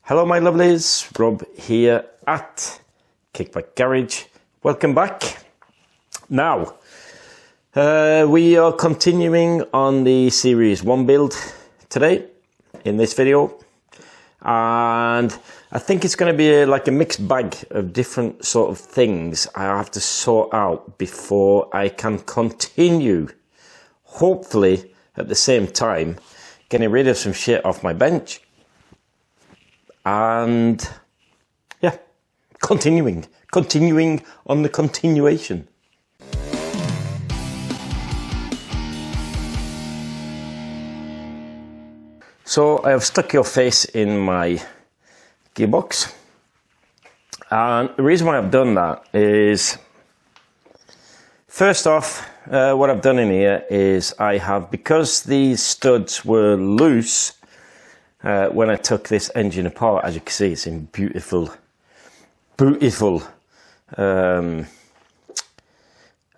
Hello my lovelies, Rob here at Kickback Garage. Welcome back. Now, we are continuing on the Series 1 build today in this video. And I think it's going to be like a mixed bag of different sort of things I have to sort out before I can continue. Hopefully at the same time getting rid of some shit off my bench. And yeah, continuing on the continuation. So I have stuck your face in my gearbox, and the reason why I've done that is, first off, what I've done in here is I have, because these studs were loose when I took this engine apart, as you can see, it's in beautiful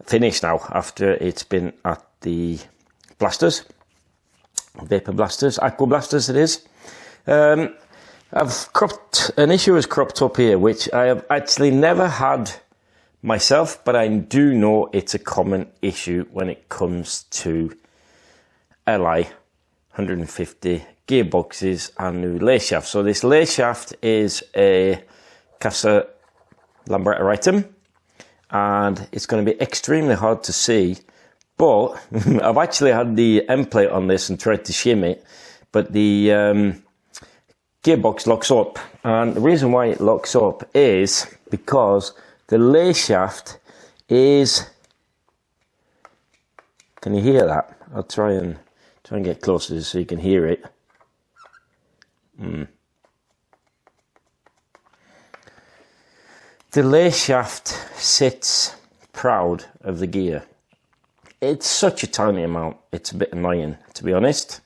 finish now after it's been at the blasters, vapor blasters, aqua blasters it is. An issue has cropped up here, which I have actually never had myself, but I do know it's a common issue when it comes to LI 150 gearboxes and new lay shaft. So this lay shaft is a Casa lambretta item, and it's going to be extremely hard to see, but I've actually had the end plate on this and tried to shim it, but the gearbox locks up, and the reason why it locks up is because the lay shaft is, can you hear that? I'll try and get closer so you can hear it. The lay shaft sits proud of the gear. It's such a tiny amount, it's a bit annoying, to be honest.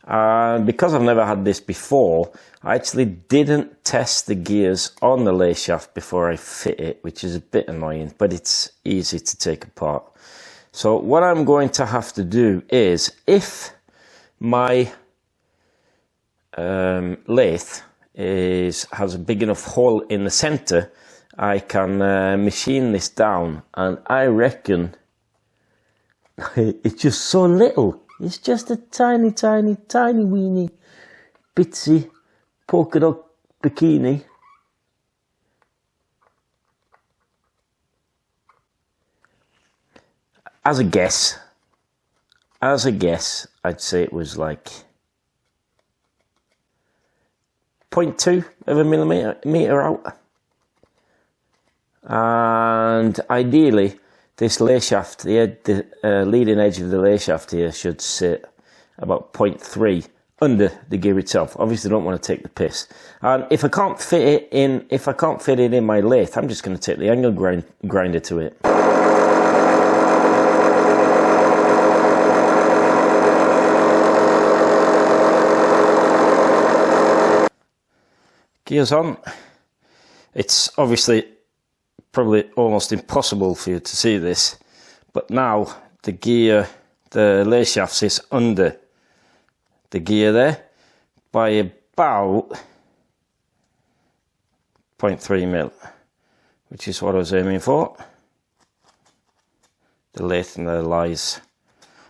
And because I've never had this before, I actually didn't test the gears on the lay shaft before I fit it, which is a bit annoying, but it's easy to take apart. So what I'm going to have to do is, if my lathe has a big enough hole in the center, I can machine this down, and I reckon it's just so little. It's just a tiny weeny bitsy polka dot bikini. As a guess, I'd say it was like 0.2 of a millimeter out. And ideally, this lay shaft, the leading edge of the lay shaft here should sit about 0.3 under the gear itself. Obviously, don't want to take the piss. And if I can't fit it in, my lathe, I'm just going to take the angle grinder to it. Gears on. It's obviously probably almost impossible for you to see this, but now the lay shaft sits under the gear there by about 0.3 mil, which is what I was aiming for. The lathe and the lies.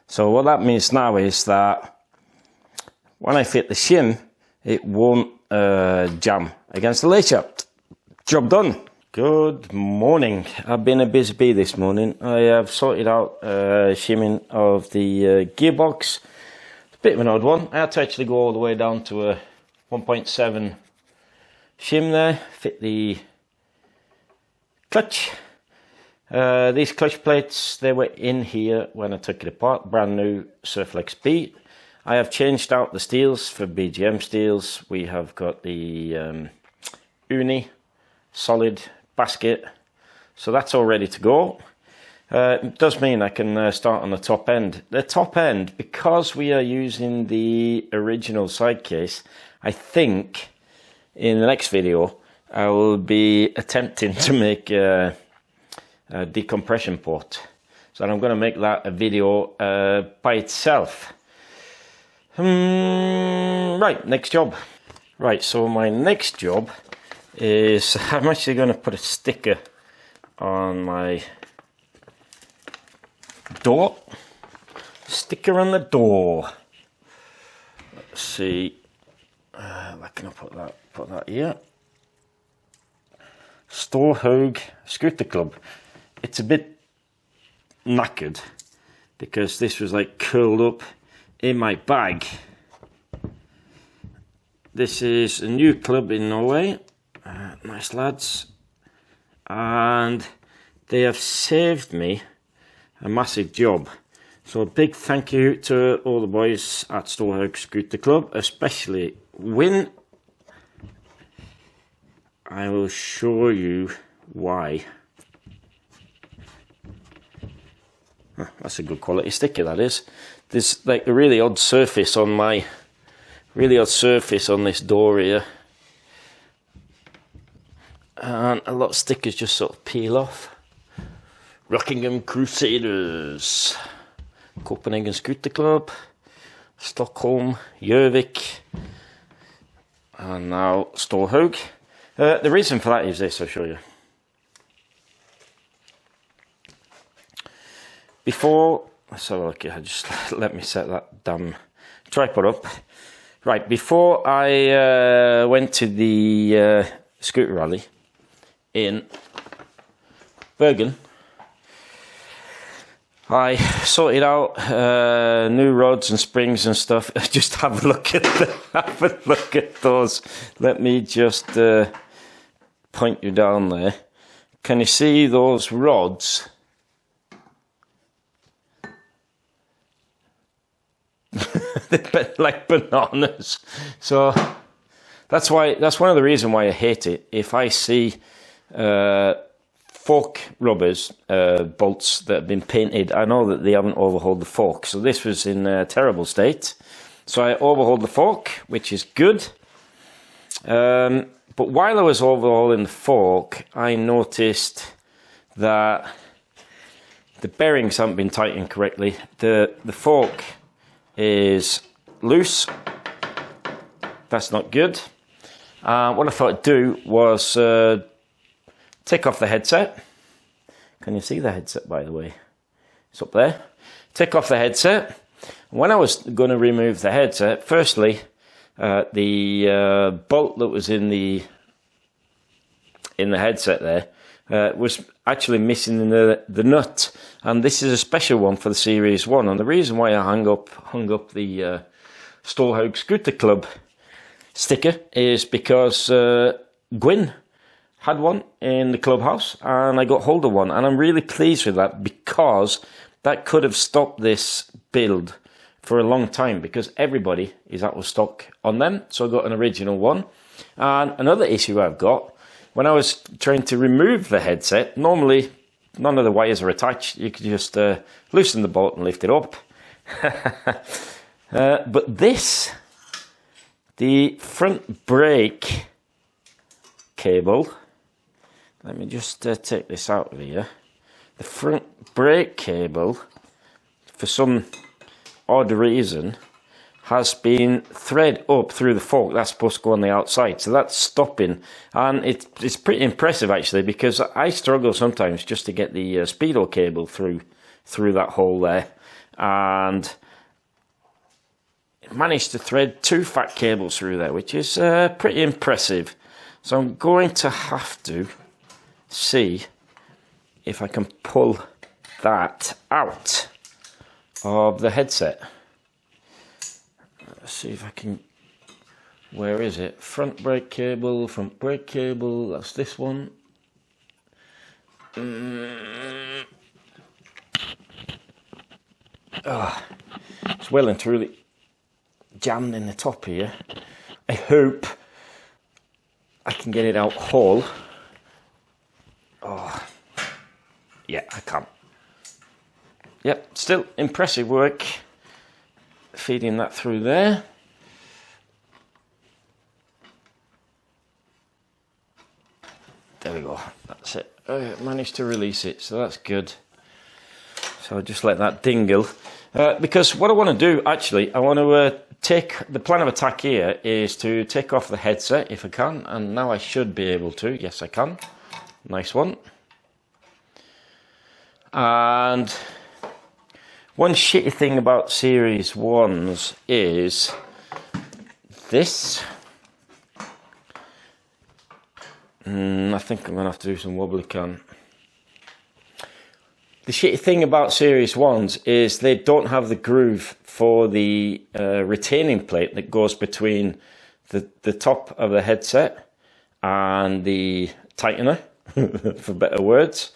So what that means now is that when I fit the shim, it won't jam against the lay shaft. Job done. Good morning. I've been a busy bee this morning. I have sorted out shimming of the gearbox. It's a bit of an odd one. I had to actually go all the way down to a 1.7 shim there, fit the clutch. These clutch plates, they were in here when I took it apart, brand new Surflex B. I have changed out the steels for BGM steels. We have got the uni solid basket, so that's all ready to go. It does mean I can start on the top end. The top end, because we are using the original side case, I think in the next video I will be attempting to make a decompression port. So I'm going to make that a video by itself. Right, next job. Right, so my next job is I'm actually going to put a sticker on my door. Sticker on the door. Let's see. Where can I put that? Put that here. Storhaug Scooter Club. It's a bit knackered because this was like curled up in my bag. This is a new club in Norway. Nice lads. And they have saved me a massive job. So a big thank you to all the boys at Storhaug Scooter Club, especially Win. I will show you why. That's a good quality sticker, that is. There's like a really odd surface on this door here. And a lot of stickers just sort of peel off. Rockingham Crusaders, Copenhagen Scooter Club, Stockholm, Gjøvik, and now Storhaug. The reason for that is this, I'll show you. Before, let's have a look here, just let me set that damn tripod up. Right, before I went to the scooter rally in Bergen, I sorted out new rods and springs and stuff. Just have a look at those. Let me just point you down there. Can you see those rods? They're like bananas. So that's one of the reasons why I hate it. If I see fork rubbers, bolts that have been painted, I know that they haven't overhauled the fork. So this was in a terrible state. So I overhauled the fork, which is good. But while I was overhauling the fork, I noticed that the bearings haven't been tightened correctly. The fork is loose. That's not good. What I thought I'd do was take off the headset. Can you see the headset, by the way? It's up there. Take off the headset. When I was going to remove the headset, firstly, the bolt that was in the headset there was actually missing the nut, and this is a special one for the Series 1. And the reason why I hung up the Storhaug Scooter Club sticker is because Gwyn had one in the clubhouse and I got hold of one, and I'm really pleased with that because that could have stopped this build for a long time because everybody is out of stock on them. So I got an original one. And another issue I've got, when I was trying to remove the headset, normally none of the wires are attached. You can just loosen the bolt and lift it up. But this, the front brake cable, let me just take this out of here. The front brake cable, for some odd reason, has been thread up through the fork. That's supposed to go on the outside, so that's stopping. And it's pretty impressive actually, because I struggle sometimes just to get the speedo cable through that hole there, and managed to thread 2 fat cables through there, which is pretty impressive. So I'm going to have to see if I can pull that out of the headset. Let's see if I can. Where is it? Front brake cable, that's this one. It's well and truly jammed in the top here. I hope I can get it out whole. Oh, yeah, I can't. Yep, still impressive work feeding that through there. There we go, that's it. I managed to release it, so that's good. So I'll just let that dingle. Because what I want to do, actually, I want to the plan of attack here is to take off the headset if I can, and now I should be able to. Yes, I can. Nice one. And one shitty thing about Series 1s is this. I think I'm going to have to do some wobbly cam. The shitty thing about Series 1s is they don't have the groove for the retaining plate that goes between the top of the headset and the tightener, for better words.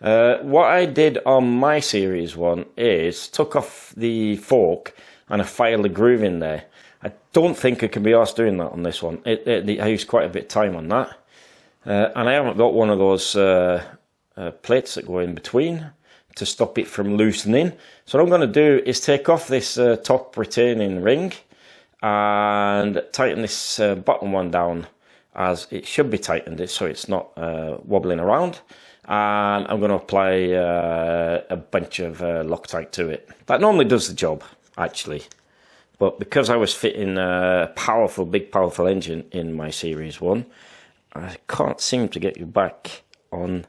What I did on my Series 1 is took off the fork and I filed a groove in there. I don't think I can be arsed doing that on this one. I used quite a bit of time on that. And I haven't got one of those plates that go in between to stop it from loosening. So what I'm going to do is take off this top retaining ring and tighten this bottom one down as it should be tightened, so it's not wobbling around. And I'm going to apply a bunch of Loctite to it. That normally does the job, actually. But because I was fitting a big powerful engine in my Series 1, I can't seem to get you back on.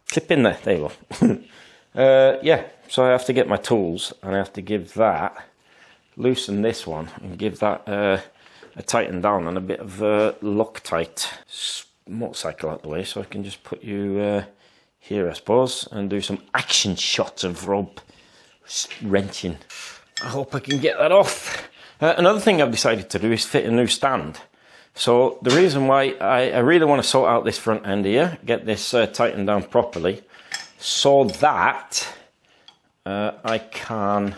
Clip in there, there you go. Yeah, so I have to get my tools and I have to give that, loosen this one and give that a tighten down and a bit of Loctite. Motorcycle out the way so I can just put you here, I suppose, and do some action shots of Rob wrenching. I hope I can get that off. Another thing I've decided to do is fit a new stand. So the reason why I really want to sort out this front end here, get this tightened down properly, so that I can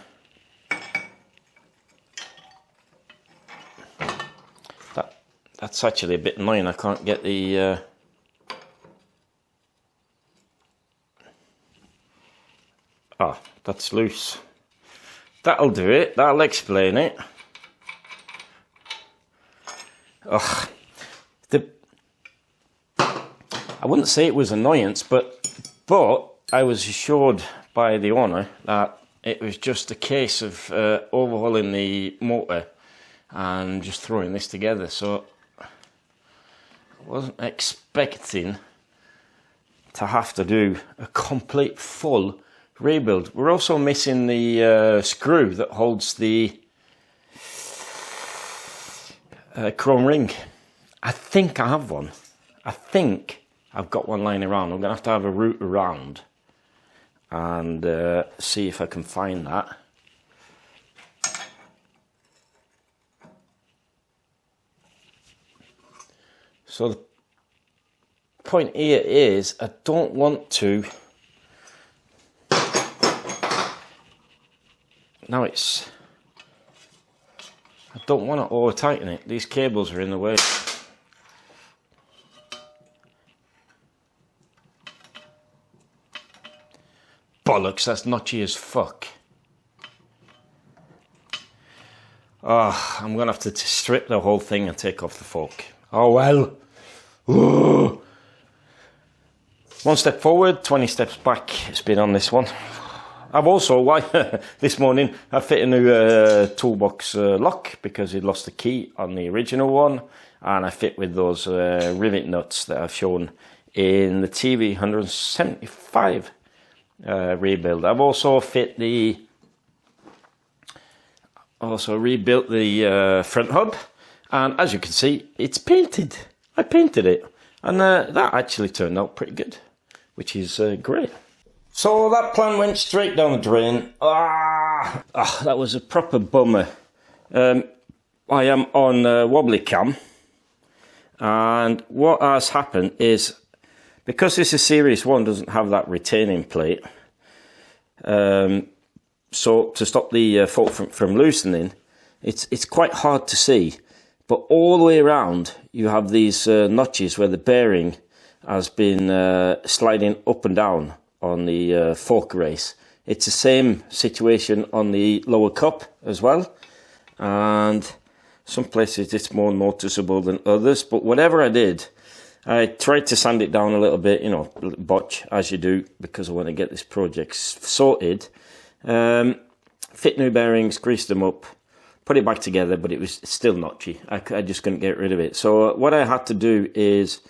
that's actually a bit annoying. I can't get the that's loose. That'll do it. That'll explain it. Ugh. I wouldn't say it was annoyance, but I was assured by the owner that it was just a case of overhauling the motor and just throwing this together. So I wasn't expecting to have to do a complete full rebuild. We're also missing the screw that holds the chrome ring. I think I have one. I think I've got one lying around. I'm going to have a route around and see if I can find that. So the point here is I don't want to. Now I don't want to over tighten it. These cables are in the way. Bollocks, that's notchy as fuck. Oh, I'm going to have to strip the whole thing and take off the fork. Oh well. Ooh. One step forward, 20 steps back. It's been on this one. I've also, this morning, I fit a new toolbox lock because he'd lost the key on the original one. And I fit with those rivet nuts that I've shown in the TV 175 rebuild. I've also rebuilt the front hub. And as you can see, it's painted. I painted it. And that actually turned out pretty good, which is great. So that plan went straight down the drain. That was a proper bummer. I am on wobbly cam. And what has happened is, because this is Series 1, doesn't have that retaining plate. So to stop the fork from loosening, it's quite hard to see. But all the way around, you have these notches where the bearing has been sliding up and down on the fork race. It's the same situation on the lower cup as well. And some places it's more noticeable than others. But whatever I did, I tried to sand it down a little bit, botch, as you do, because I want to get this project sorted. fit new bearings, greased them up, put it back together, but it was still notchy. I just couldn't get rid of it. So what I had to do is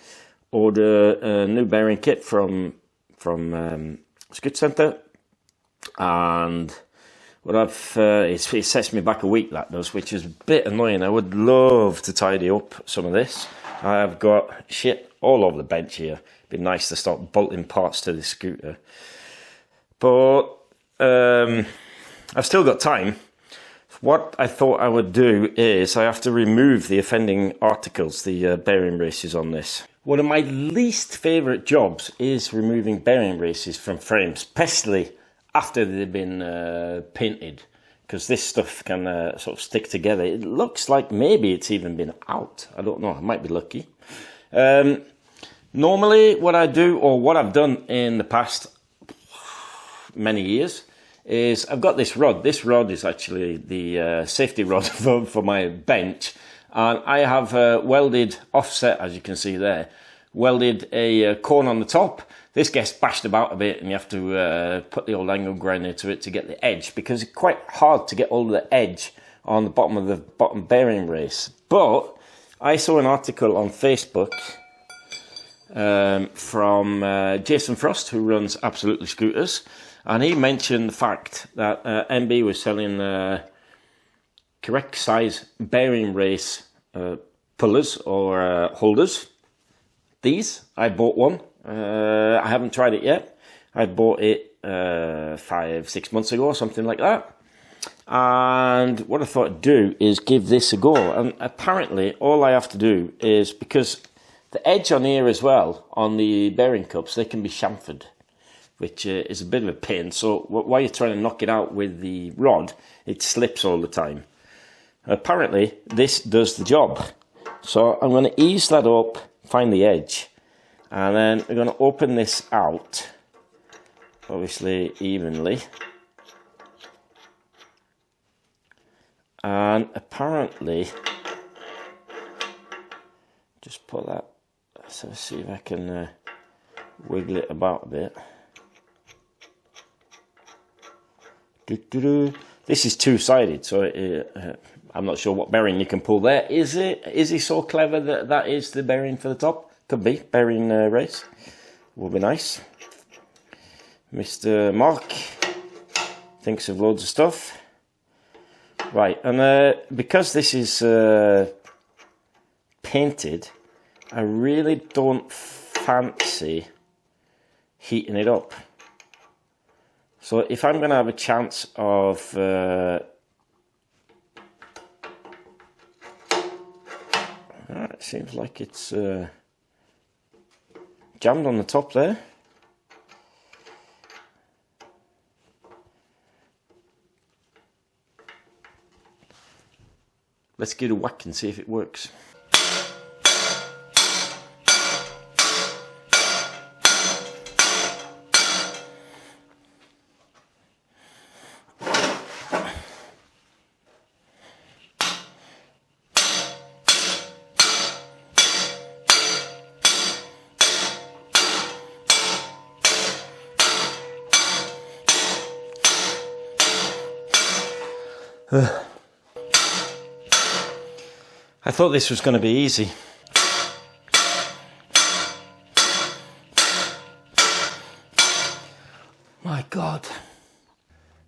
order a new bearing kit from Scoot Centre, and what it sets me back a week, that does, which is a bit annoying. I would love to tidy up some of this. I've got shit all over the bench here. It'd be nice to start bolting parts to the scooter, but I've still got time. What I thought I would do is I have to remove the offending articles, the bearing races on this. One of my least favourite jobs is removing bearing races from frames, especially after they've been painted, because this stuff can sort of stick together. It looks like maybe it's even been out. I don't know, I might be lucky. Normally what I do, or what I've done in the past many years, is I've got this rod. This rod is actually the safety rod for my bench, and I have welded offset, as you can see there, welded a cone on the top. This gets bashed about a bit, and you have to put the old angle grinder to it to get the edge, because it's quite hard to get all the edge on the bottom of the bottom bearing race. But I saw an article on Facebook from Jason Frost, who runs Absolutely Scooters, and he mentioned the fact that MB was selling correct size bearing race pullers or holders. These, I bought one. I haven't tried it yet. I bought it 5-6 months ago or something like that. And what I thought I'd do is give this a go. And apparently all I have to do is, because the edge on here as well, on the bearing cups, they can be chamfered, which is a bit of a pain. So while you're trying to knock it out with the rod, it slips all the time. Apparently this does the job. So I'm going to ease that up, find the edge, and then we're going to open this out, obviously evenly. And apparently, just put that, so see if I can wiggle it about a bit. This is two-sided, so I'm not sure what bearing you can pull there. Is he so clever that that is the bearing for the top? Could be, bearing race. Would be nice. Mr. Mark thinks of loads of stuff. Right, and because this is painted, I really don't fancy heating it up. So if I'm going to have a chance of it seems like it's jammed on the top there. Let's give it a whack and see if it works. I thought this was going to be easy. My God.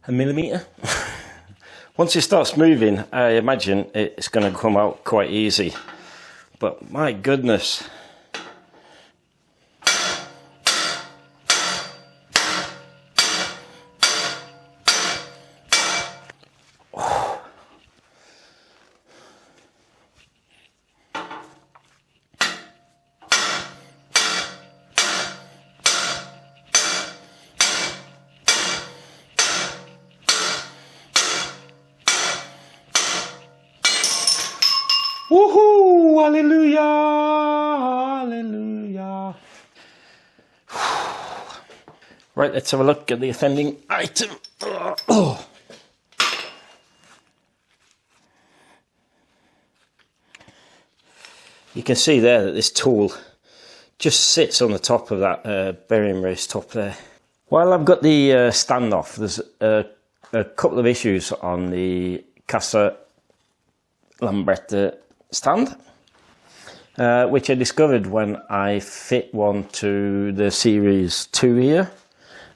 A millimetre? Once it starts moving, I imagine it's going to come out quite easy. But my goodness. Woohoo! Hallelujah! Hallelujah! Right, let's have a look at the offending item. Oh. You can see there that this tool just sits on the top of that bearing race top there. While I've got the stand off, there's a a couple of issues on the Casa lambretta stand, which I discovered when I fit one to the Series 2 here,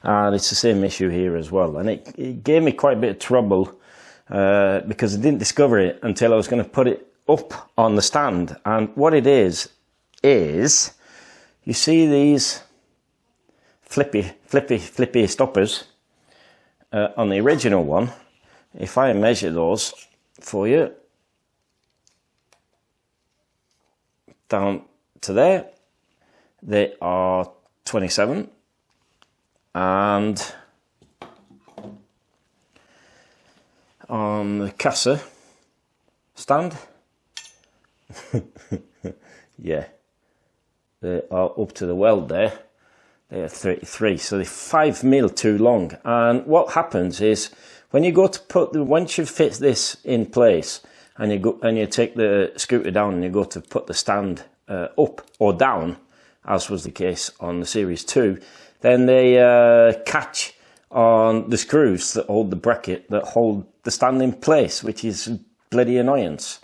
and it's the same issue here as well. And it gave me quite a bit of trouble because I didn't discover it until I was going to put it up on the stand. And what it is you see these flippy stoppers on the original one. If I measure those for you, down to there, they are 27, and on the Casa stand, yeah, they are up to the weld there. They are 33, so they're 5mm too long. And what happens is when you go to once you fit this in place, and you take the scooter down and you go to put the stand up or down, as was the case on the Series 2, then they catch on the screws that hold the bracket that hold the stand in place, which is bloody annoyance.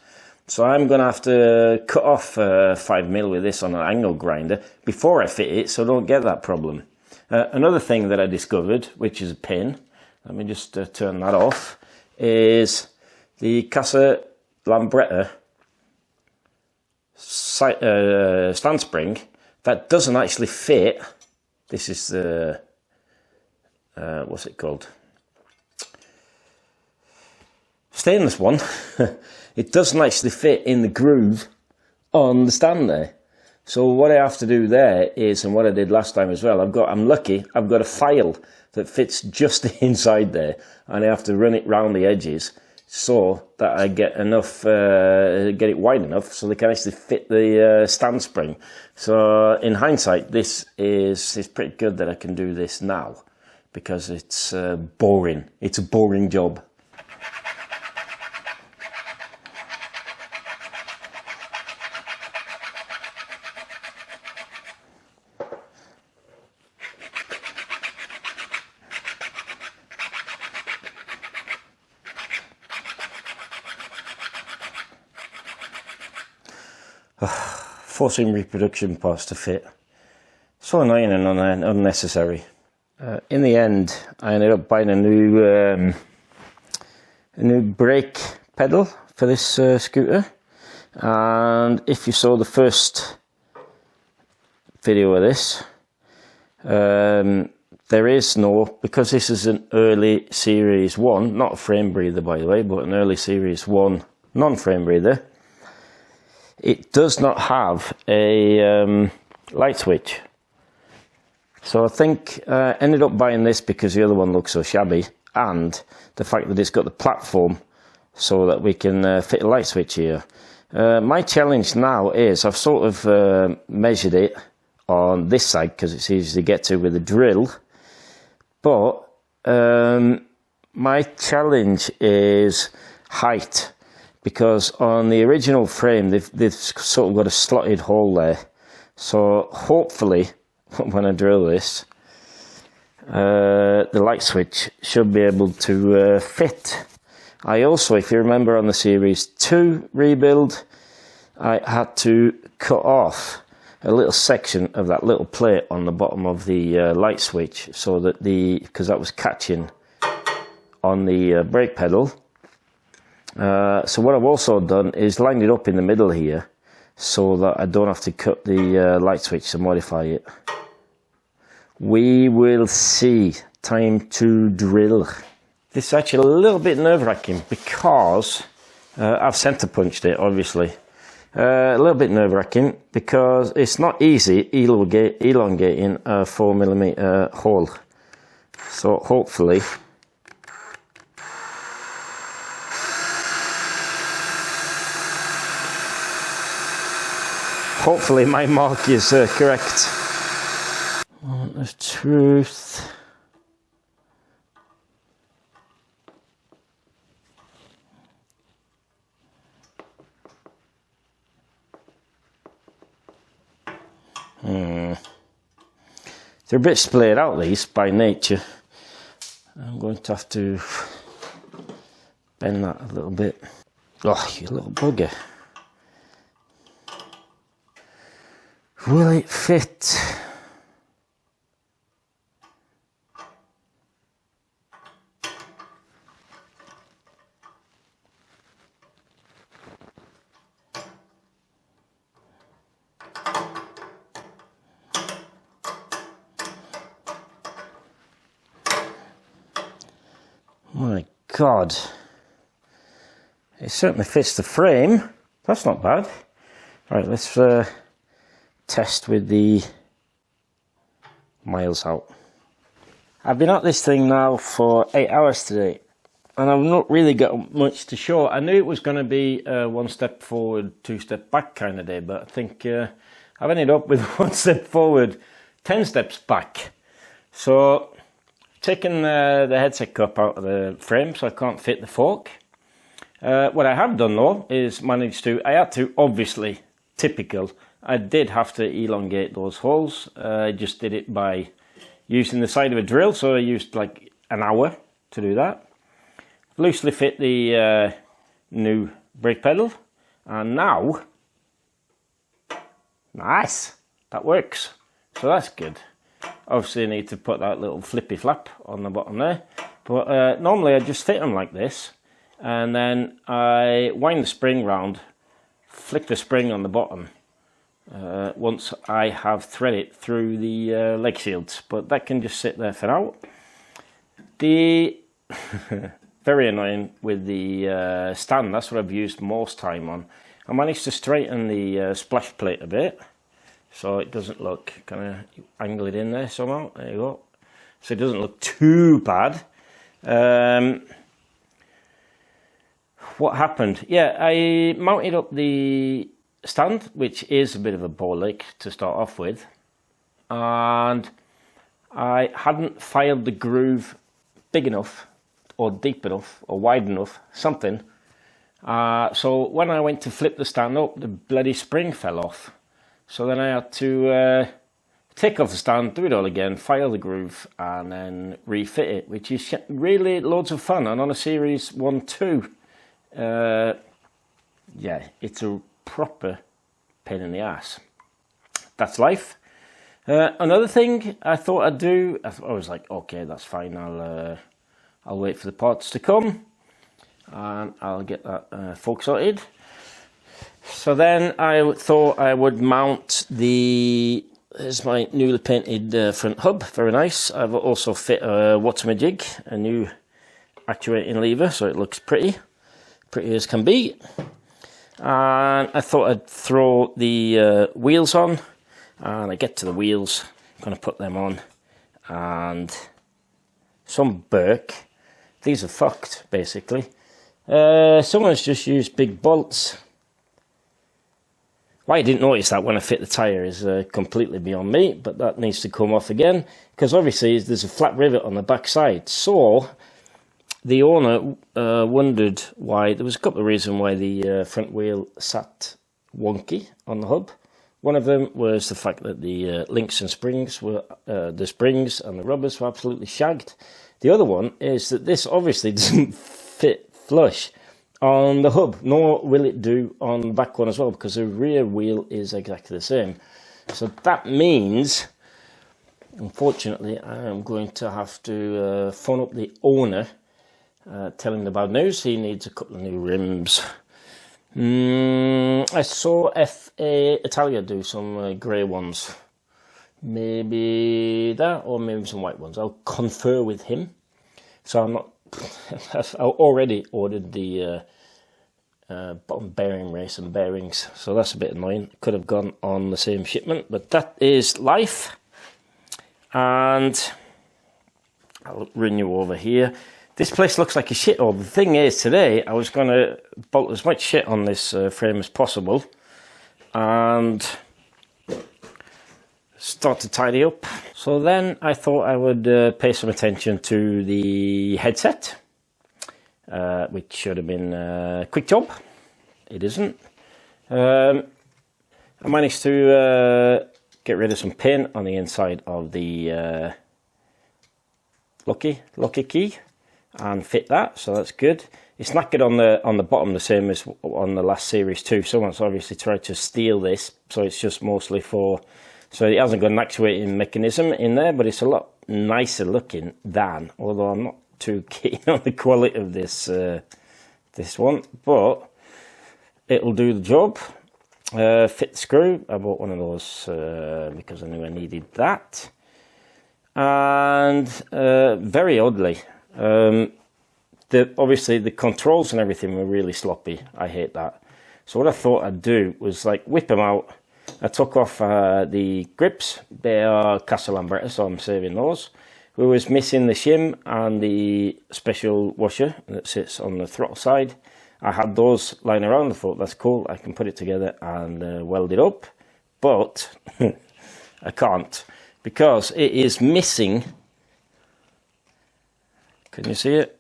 So I'm going to have to cut off 5mm with this on an angle grinder before I fit it, so I don't get that problem. Another thing that I discovered, which is a pin, let me just turn that off, is the Casa lambretta stand spring that doesn't actually fit. This is the what's it called, stainless one. It doesn't actually fit in the groove on the stand there. So what I have to do there is, and what I did last time as well, I'm lucky, I've got a file that fits just inside there, and I have to run it round the edges so that I get enough, get it wide enough so they can actually fit the stand spring. So in hindsight, it's pretty good that I can do this now, because it's boring. It's a boring job. Forcing reproduction parts to fit. So annoying and unnecessary. In the end, I ended up buying a new brake pedal for this scooter. And if you saw the first video of this, there is no, because this is an early Series 1, not a frame breather by the way, but an early Series 1 non-frame breather, it does not have a light switch. So I think I ended up buying this because the other one looks so shabby, and the fact that it's got the platform so that we can fit a light switch here. My challenge now is, I've sort of measured it on this side because it's easy to get to with a drill, but my challenge is height. Because on the original frame, they've sort of got a slotted hole there. So hopefully, when I drill this, the light switch should be able to fit. I also, if you remember on the Series 2 rebuild, I had to cut off a little section of that little plate on the bottom of the light switch, so that because that was catching on the brake pedal. So what I've also done is lined it up in the middle here, so that I don't have to cut the light switch to modify it. We will see. Time to drill. This is actually a little bit nerve-wracking because I've centre punched it, obviously. A little bit nerve-wracking because it's not easy elongating a 4mm hole. So hopefully my mark is correct. Moment of truth. They're a bit splayed out, these, by nature. I'm going to have to bend that a little bit. Oh, you little bugger. Will it fit? My God, it certainly fits the frame. That's not bad. Right, let's test with the miles out. I've been at this thing now for 8 hours today, and I've not really got much to show. I knew it was going to be a 1 step forward, 2 step back kind of day, but I think I've ended up with 1 step forward, 10 steps back. So taken the headset cup out of the frame so I can't fit the fork. What I have done though is managed to, I had to, obviously, typical, I did have to elongate those holes. I just did it by using the side of a drill, so I used like an hour to do that. Loosely fit the new brake pedal, and now, nice, that works, so that's good. Obviously I need to put that little flippy flap on the bottom there, but normally I just fit them like this, and then I wind the spring round, flick the spring on the bottom once I have threaded through the leg shields, but that can just sit there for now. The very annoying with the stand, that's what I've used most time on. I managed to straighten the splash plate a bit, so it doesn't look, kind of angle it in there somehow, there you go. So it doesn't look too bad. What happened? Yeah, I mounted up the stand, which is a bit of a ball ache to start off with. And I hadn't filed the groove big enough, or deep enough, or wide enough, something. So when I went to flip the stand up, the bloody spring fell off. So then I had to take off the stand, do it all again, file the groove, and then refit it, which is really loads of fun. And on a Series 1-2, yeah, it's a proper pain in the ass. That's life. Another thing I thought I'd do, I was like, okay, that's fine, I'll wait for the parts to come, and I'll get that fork sorted. So then I thought I would mount here's my newly painted front hub, very nice. I've also fit a what's-my-jig, a new actuating lever, so it looks pretty as can be. And I thought I'd throw the wheels on, and I get to the wheels, I'm going to put them on, and some Burke, these are fucked basically. Someone's just used big bolts. Why I didn't notice that when I fit the tyre is completely beyond me, but that needs to come off again, because obviously there's a flat rivet on the back side. So the owner wondered why. There was a couple of reasons why the front wheel sat wonky on the hub. One of them was the fact that the links and springs were, the springs and the rubbers were absolutely shagged. The other one is that this obviously doesn't fit flush on the hub, nor will it do on the back one as well, because the rear wheel is exactly the same. So that means, unfortunately, I am going to have to phone up the owner, tell him the bad news. He needs a couple of new rims. I saw FA Italia do some grey ones. Maybe that, or maybe some white ones. I'll confer with him. So I'm not... I've already ordered the bottom bearing race and bearings, so that's a bit annoying. Could have gone on the same shipment, but that is life. And I'll run you over here. This place looks like a shithole. The thing is, today I was going to bolt as much shit on this frame as possible and start to tidy up. So then I thought I would pay some attention to the headset, which should have been a quick job. It isn't. I managed to get rid of some pin on the inside of the lucky key and fit that, so that's good. it's knackered on the bottom, the same as on the last Series 2. Someone's obviously tried to steal this, so it's just mostly for... So it hasn't got an actuating mechanism in there, but it's a lot nicer looking than, although I'm not too keen on the quality of this this one, but it'll do the job. Fit the screw. I bought one of those because I knew I needed that. And very oddly, obviously the controls and everything were really sloppy. I hate that. So what I thought I'd do was like whip them out. I took off the grips. They are Castle lambretta, so I'm saving those. We was missing the shim and the special washer that sits on the throttle side. I had those lying around. I thought that's cool. I can put it together and weld it up, but I can't because it is missing. Can you see it?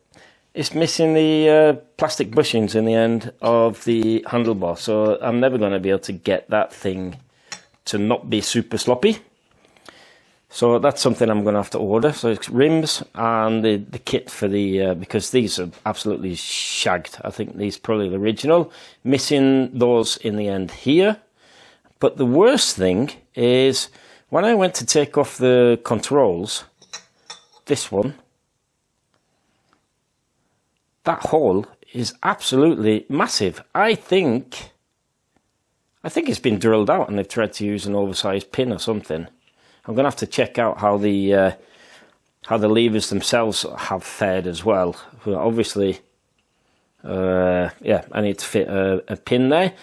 It's missing the plastic bushings in the end of the handlebar, so I'm never going to be able to get that thing to not be super sloppy. So that's something I'm going to have to order. So it's rims and the kit for the, because these are absolutely shagged. I think these are probably the original. Missing those in the end here. But the worst thing is when I went to take off the controls, this one, that hole is absolutely massive. I think it's been drilled out and they've tried to use an oversized pin or something. I'm going to have to check out how the levers themselves have fared as well. Obviously, yeah, I need to fit a pin there.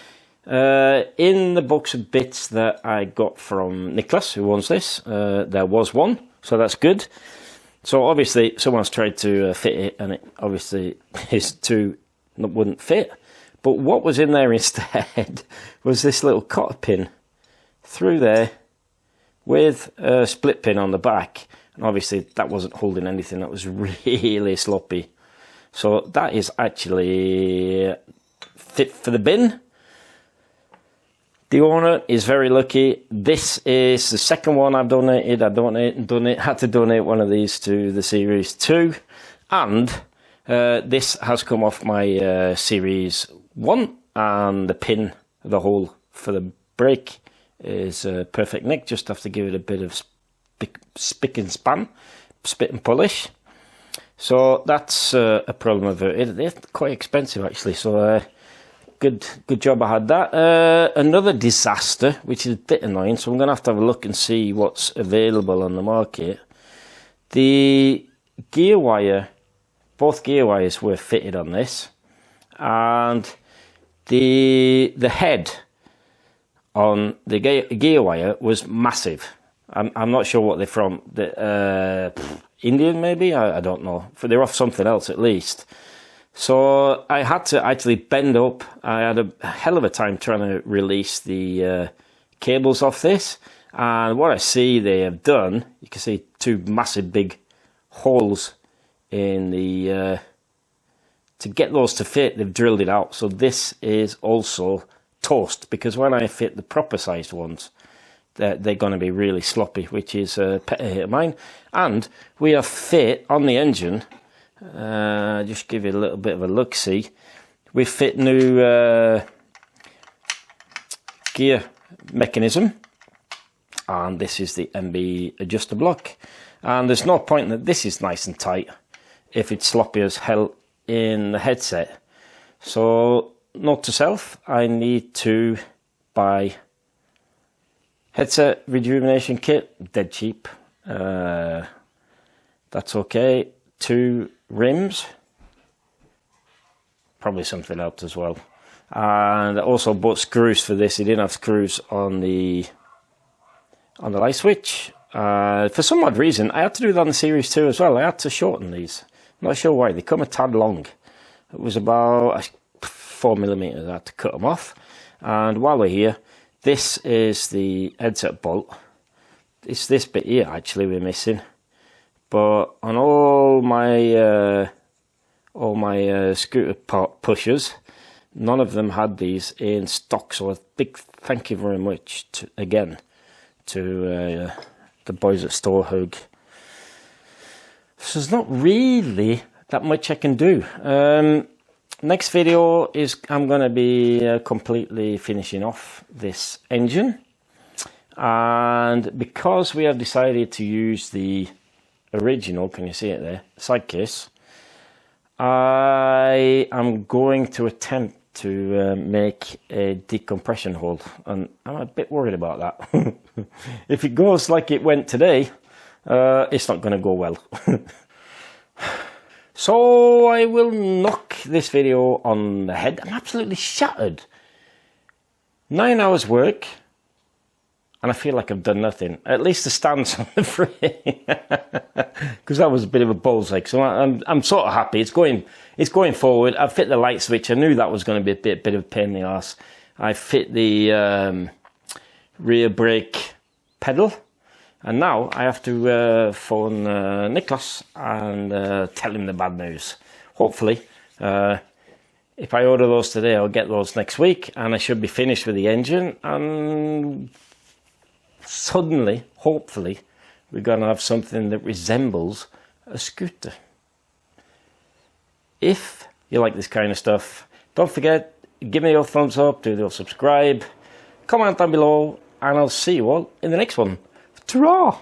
In the box of bits that I got from Nicholas, who owns this, there was one, so that's good. So obviously someone's tried to fit it, and it obviously wouldn't fit. But what was in there instead was this little cotter pin through there with a split pin on the back. And obviously that wasn't holding anything. That was really sloppy. So that is actually fit for the bin. The owner is very lucky. This is the second one I've donated. Had to donate one of these to the Series 2. And this has come off my Series 1. And the pin, the hole for the brake is perfect nick. Just have to give it a bit of spick and span, spit and polish. So that's a problem averted. They're quite expensive actually, so good job I had that. Another disaster, which is a bit annoying, so I'm going to have a look and see what's available on the market. The gear wire, both gear wires were fitted on this, and the head on the gear wire was massive. I'm not sure what they're from. Indian maybe? I don't know. They're off something else at least. So I had to actually bend up. I had a hell of a time trying to release the cables off this. And what I see they have done, you can see two massive big holes in the... to get those to fit, they've drilled it out. So this is also toast, because when I fit the proper sized ones, they're going to be really sloppy, which is a pet hate of mine. And we have fit on the engine, just give you a little bit of a look-see, we fit new gear mechanism, and this is the MB adjuster block. And there's no point that this is nice and tight if it's sloppy as hell in the headset. So note to self, I need to buy headset rejuvenation kit, dead cheap. That's okay. 2 rims, probably something else as well. And I also bought screws for this. He didn't have screws on the light switch. For some odd reason, I had to do that on the Series 2 as well. I had to shorten these. I'm not sure why. They come a tad long. It was about 4mm. I had to cut them off. And while we're here, this is the headset bolt. It's this bit here actually we're missing. But on all my scooter pushers, none of them had these in stock. So a big thank you very much again to the boys at Storehug. So there's not really that much I can do. next video is I'm going to be completely finishing off this engine, and because we have decided to use the original, can you see it there, side case, I am going to attempt to make a decompression hole, and I'm a bit worried about that. If it goes like it went today, it's not going to go well. So I will knock this video on the head. I'm absolutely shattered. 9 hours work, and I feel like I've done nothing. At least the stand's on the frame, because that was a bit of a bullseye. So I'm sort of happy. It's going forward. I've fit the light switch. I knew that was going to be a bit of a pain in the arse. I fit the rear brake pedal, and now I have to phone Nicholas and tell him the bad news. Hopefully, if I order those today, I'll get those next week, and I should be finished with the engine, and suddenly, hopefully, we're going to have something that resembles a scooter. If you like this kind of stuff, don't forget, give me your thumbs up, do your subscribe, comment down below, and I'll see you all in the next one. Ta-ra!